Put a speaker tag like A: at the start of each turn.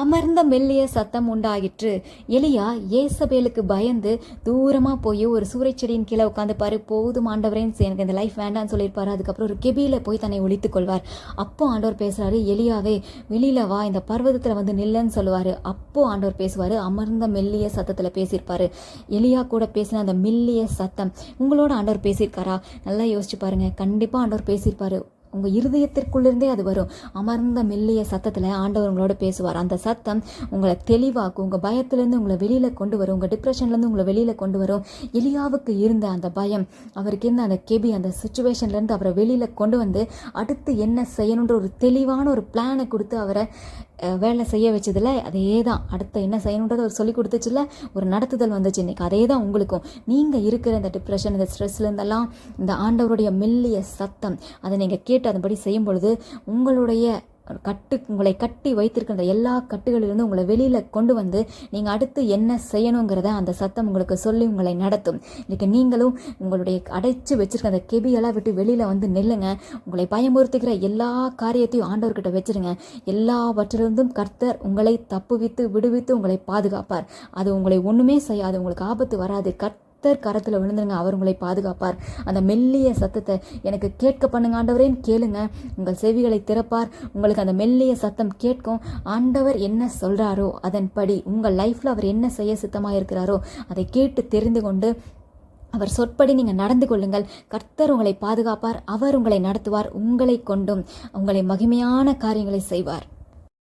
A: அமர்ந்த மெல்லிய சத்தம் உண்டாயிற்று. எலியா ஏசபேலுக்கு பயந்து தூரமாக போய் ஒரு சூறைச்செடியின் கீழே உட்காந்துப்பாரு. போதும் ஆண்டவரேன்னு எனக்கு இந்த லைஃப் வேண்டான்னு சொல்லியிருப்பாரு. அதுக்கப்புறம் ஒரு கெபியில் போய் தன்னை ஒழித்துக் கொள்வார். அப்போ ஆண்டவர் பேசுகிறாரு, எலியாவே வெளியில் வா, இந்த பர்வதத்தில் வந்து நில்லுன்னு சொல்லுவார். அப்போ ஆண்டவர் பேசுவார். அமர்ந்த மெல்லிய சத்தத்தில் பேசியிருப்பார். எலியா கூட பேசின அந்த மெல்லிய சத்தம் உங்களோட ஆண்டவர் பேசியிருக்காரா? நல்லா யோசிச்சு பாருங்க. கண்டிப்பாக ஆண்டவர் பேசியிருப்பாரு. உங்கள் இருதயத்திற்குள்ளேருந்தே அது வரும். அமர்ந்த மெல்லிய சத்தத்தில் ஆண்டவர் உங்களோட பேசுவார். அந்த சத்தம் உங்களை தெளிவாக்கும். உங்கள் பயத்திலேருந்து உங்களை வெளியில் கொண்டு வரும். உங்கள் டிப்ரெஷன்லேருந்து உங்களை வெளியில் கொண்டு வரும். எலியாவுக்கு இருந்த அந்த பயம், அவருக்கு இருந்த அந்த கெபி, அந்த சுச்சுவேஷன்லேருந்து அவரை வெளியில் கொண்டு வந்து அடுத்து என்ன செய்யணுன்ற ஒரு தெளிவான ஒரு பிளானை கொடுத்து அவரை வேலை செய்ய வச்சதில்ல. அதே தான் அடுத்த என்ன செய்யணுன்றதை அவர் சொல்லி கொடுத்துச்சுல, ஒரு நடத்துதல் வந்துச்சு. இன்றைக்கி அதே தான் உங்களுக்கும். நீங்கள் இருக்கிற இந்த டிப்ரெஷன், இந்த ஸ்ட்ரெஸ்லேருந்தெல்லாம் இந்த ஆண்டவருடைய மெல்லிய சத்தம், அதை நீங்கள் கேட்டு அதன்படி செய்யும் பொழுது உங்களுடைய உங்களை கட்டி வைத்திருக்கின்ற எல்லா கட்டுகளிலிருந்து உங்களை வெளியில் கொண்டு வந்து நீங்கள் அடுத்து என்ன செய்யணுங்கிறத அந்த சத்தம் உங்களுக்கு சொல்லி உங்களை நடத்தும். இன்றைக்கி நீங்களும் உங்களுடைய அடைச்சி வச்சிருக்க அந்த கெபியெல்லாம் விட்டு வெளியில் வந்து நில்லுங்க. உங்களை பயமுறுத்துகிற எல்லா காரியத்தையும் ஆண்டவர்கிட்ட வச்சிருங்க. எல்லாவற்றிலிருந்தும் கர்த்தர் உங்களை தப்புவித்து விடுவித்து உங்களை பாதுகாப்பார். அது உங்களை ஒன்றுமே செய்யாது, உங்களுக்கு ஆபத்து வராது. கரத்தில் விழுந்துருங்க, அவர் உங்களை பாதுகாப்பார். அந்த மெல்லிய சத்தத்தை எனக்கு கேட்க பண்ணுங்க ஆண்டவரேன்னு கேளுங்க. உங்கள் செவிகளை திறப்பார். உங்களுக்கு அந்த மெல்லிய சத்தம் கேட்கும். ஆண்டவர் என்ன சொல்கிறாரோ அதன்படி உங்கள் லைஃப்பில் அவர் என்ன செய்ய சித்தமாக இருக்கிறாரோ அதை கேட்டு தெரிந்து கொண்டு அவர் சொற்படி நீங்கள் நடந்து கொள்ளுங்கள். கர்த்தர் உங்களை பாதுகாப்பார். அவர் உங்களை நடத்துவார். உங்களை கொண்டும் உங்களை மகிமையான காரியங்களை செய்வார்.